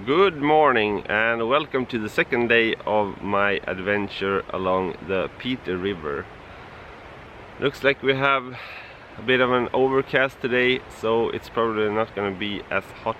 Good morning and welcome to the second day of my adventure along the Peter River. Looks like we have a bit of an overcast today, so it's probably not going to be as hot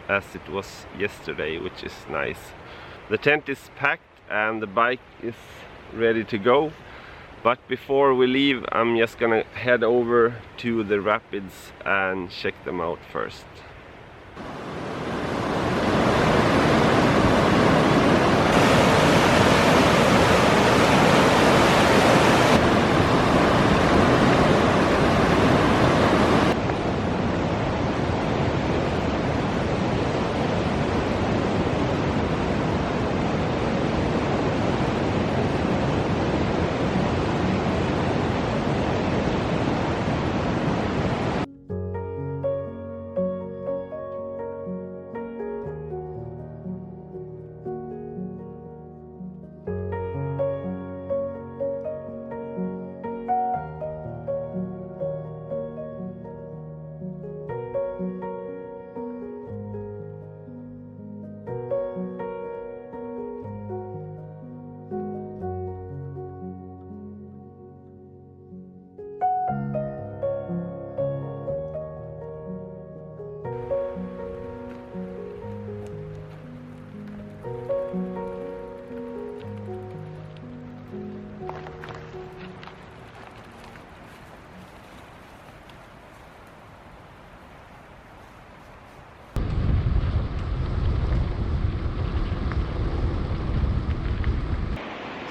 as it was yesterday, which is nice. The tent is packed and the bike is ready to go, but before we leave I'm just gonna head over to the rapids and check them out first.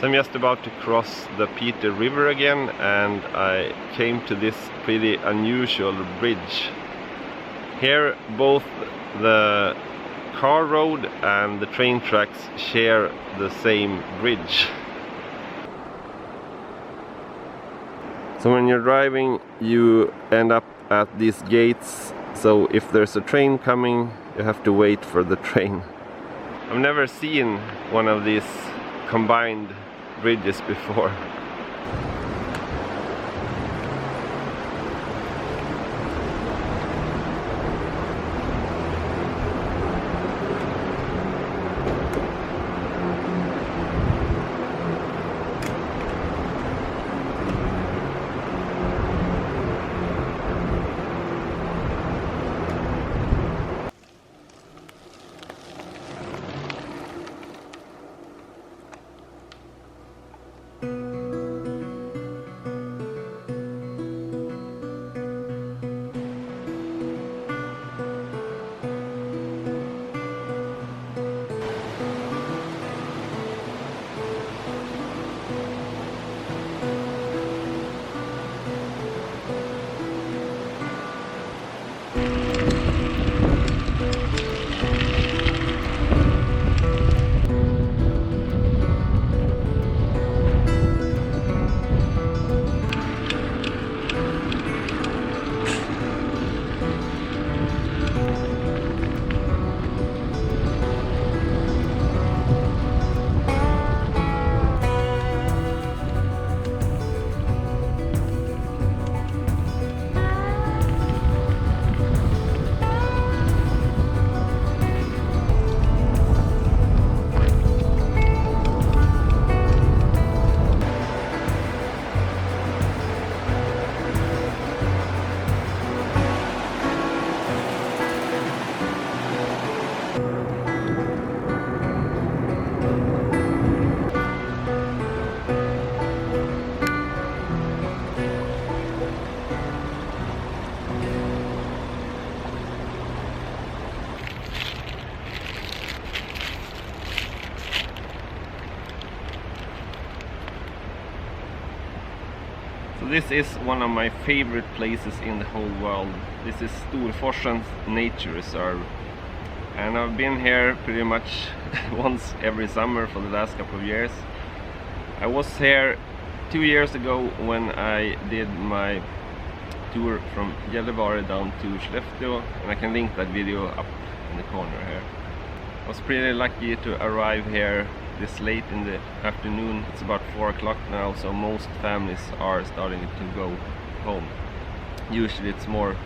So I'm just about to cross the Peter River again, and I came to this pretty unusual bridge. Here both the car road and the train tracks share the same bridge. So when you're driving you end up at these gates, so if there's a train coming you have to wait for the train. I've never seen one of these combined bridges before. So this is one of my favorite places in the whole world. This is Storforsens Nature Reserve, and I've been here pretty much once every summer for the last couple of years. I was here 2 years ago when I did my tour from Gällivare down to Skellefteå, and I can link that video up in the corner here. I was pretty lucky to arrive here this late in the afternoon. It's about 4 o'clock now, so most families are starting to go home. Usually it's a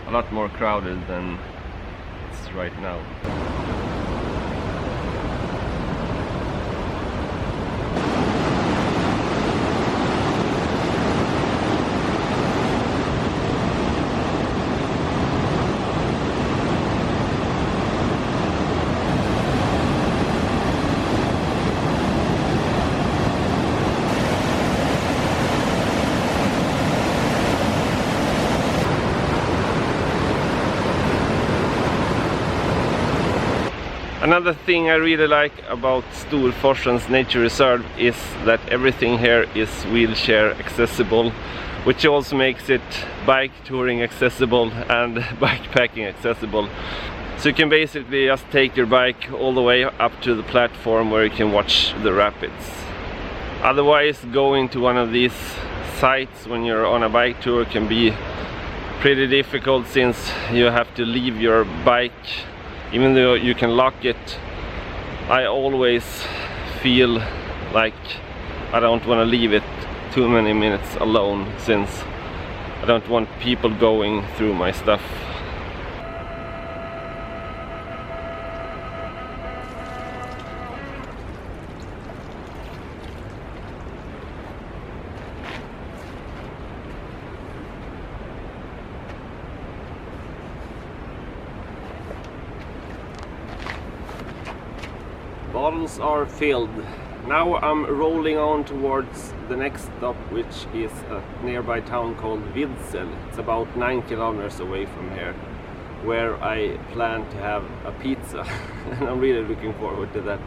lot more crowded than it's right now. Another thing I really like about Storforsens Nature Reserve is that everything here is wheelchair accessible, which also makes it bike touring accessible and bikepacking accessible. So you can basically just take your bike all the way up to the platform where you can watch the rapids. Otherwise, going to one of these sites when you're on a bike tour can be pretty difficult, since you have to leave your bike. Even though you can lock it, I always feel like I don't want to leave it too many minutes alone, since I don't want people going through my stuff. Bottles are filled. Now I'm rolling on towards the next stop, which is a nearby town called Vidsel. It's about 9 kilometers away from here, where I plan to have a pizza. And I'm really looking forward to that.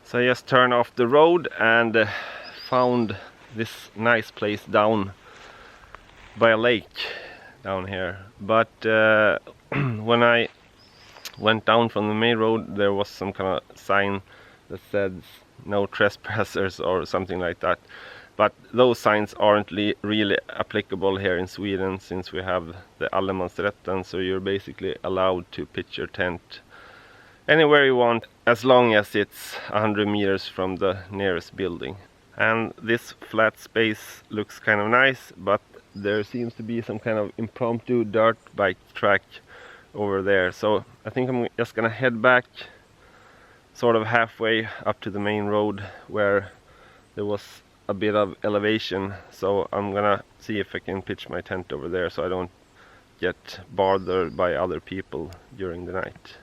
So I just turned off the road and found this nice place down by a lake down here. But when I went down from the main road, there was some kind of sign that said no trespassers or something like that. But those signs aren't really applicable here in Sweden, since we have the allemansrätten, so you're basically allowed to pitch your tent anywhere you want, as long as it's 100 meters from the nearest building. And this flat space looks kind of nice, but there seems to be some kind of impromptu dirt bike track over there. So I think I'm just gonna head back sort of halfway up to the main road, where there was a bit of elevation. So I'm gonna see if I can pitch my tent over there, so I don't get bothered by other people during the night.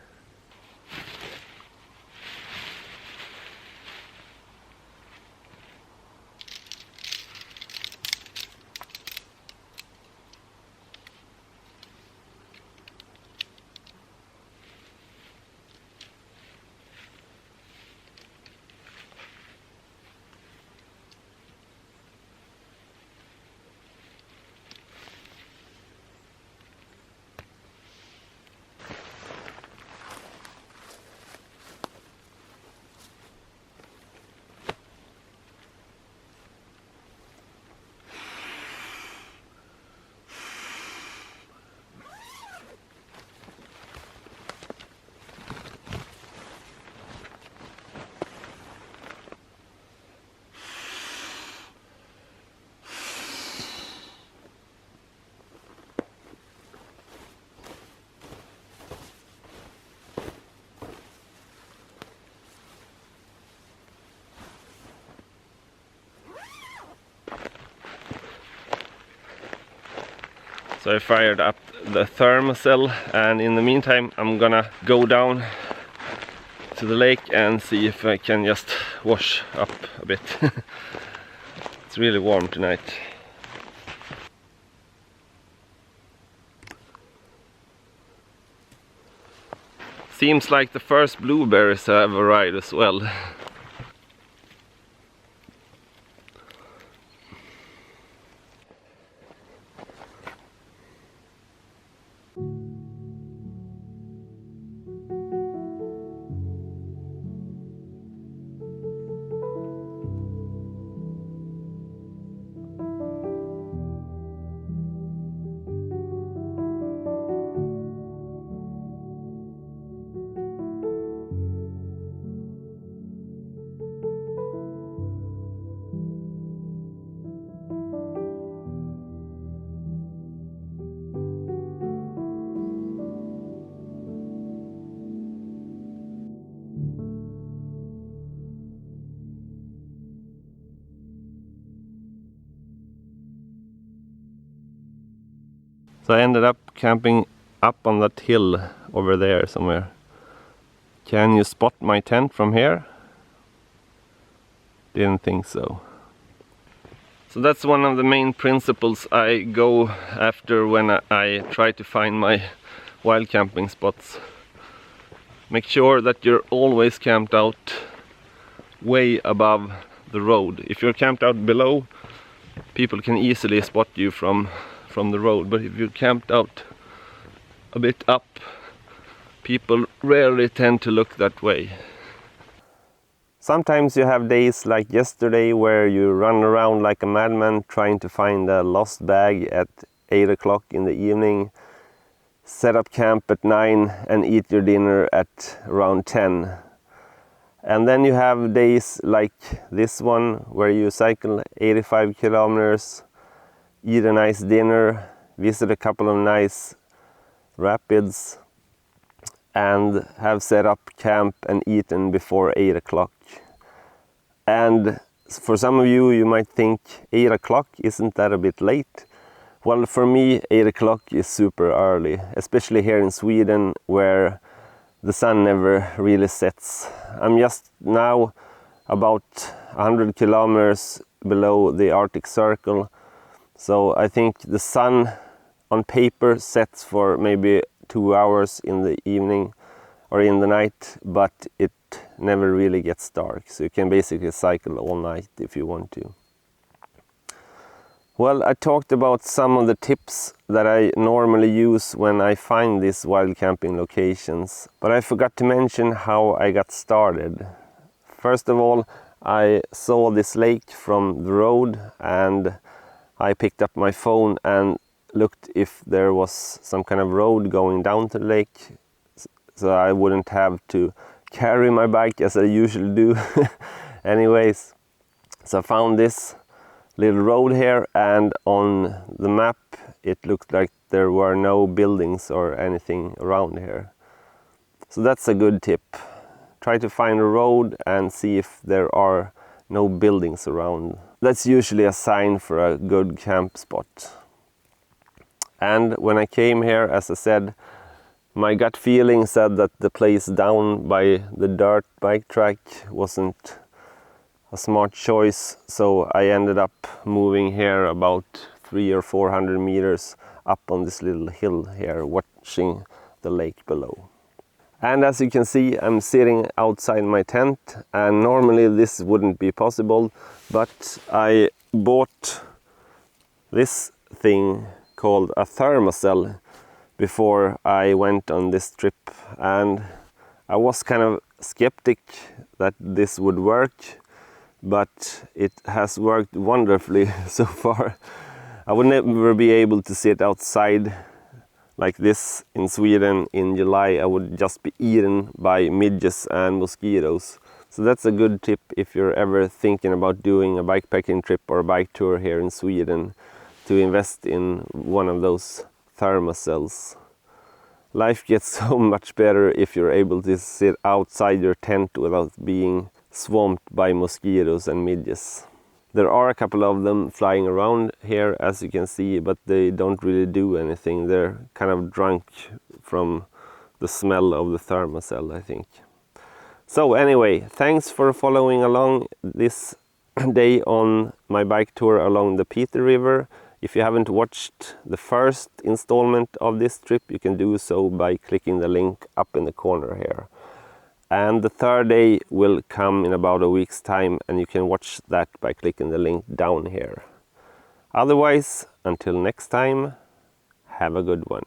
So I fired up the thermocell, and in the meantime I'm gonna go down to the lake and see if I can just wash up a bit. It's really warm tonight. Seems like the first blueberries have arrived as well. So I ended up camping up on that hill over there somewhere. Can you spot my tent from here? Didn't think so. So that's one of the main principles I go after when I try to find my wild camping spots. Make sure that you're always camped out way above the road. If you're camped out below, people can easily spot you from the road, but if you're camped out a bit up, people rarely tend to look that way. Sometimes you have days like yesterday where you run around like a madman trying to find a lost bag at 8 o'clock in the evening, set up camp at 9 and eat your dinner at around 10. And then you have days like this one where you cycle 85 kilometers, eat a nice dinner, visit a couple of nice rapids, and have set up camp and eaten before 8 o'clock. And for some of you, you might think 8 o'clock, isn't that a bit late? Well, for me, 8 o'clock is super early, especially here in Sweden where the sun never really sets. I'm just now about 100 kilometers below the Arctic Circle, so I think the sun on paper sets for maybe 2 hours in the evening or in the night, but it never really gets dark, so you can basically cycle all night if you want to. Well, I talked about some of the tips that I normally use when I find these wild camping locations, but I forgot to mention how I got started. First of all, I saw this lake from the road and I picked up my phone and looked if there was some kind of road going down to the lake, so I wouldn't have to carry my bike as I usually do. Anyways, so I found this little road here, and on the map it looked like there were no buildings or anything around here. So that's a good tip. Try to find a road and see if there are no buildings around. That's usually a sign for a good camp spot. And when I came here, as I said, my gut feeling said that the place down by the dirt bike track wasn't a smart choice, so I ended up moving here about 300 or 400 meters up on this little hill here, watching the lake below. And as you can see, I'm sitting outside my tent, and normally this wouldn't be possible, but I bought this thing called a thermocell before I went on this trip, and I was kind of skeptic that this would work, but it has worked wonderfully so far. I would never be able to sit outside like this in Sweden in July. I would just be eaten by midges and mosquitoes. So that's a good tip if you're ever thinking about doing a bikepacking trip or a bike tour here in Sweden, to invest in one of those thermocells. Life gets so much better if you're able to sit outside your tent without being swamped by mosquitoes and midges. There are a couple of them flying around here, as you can see, but they don't really do anything. They're kind of drunk from the smell of the thermocell, I think. So anyway, thanks for following along this day on my bike tour along the Peter River. If you haven't watched the first installment of this trip, you can do so by clicking the link up in the corner here. And the third day will come in about a week's time, and you can watch that by clicking the link down here. Otherwise, until next time, have a good one.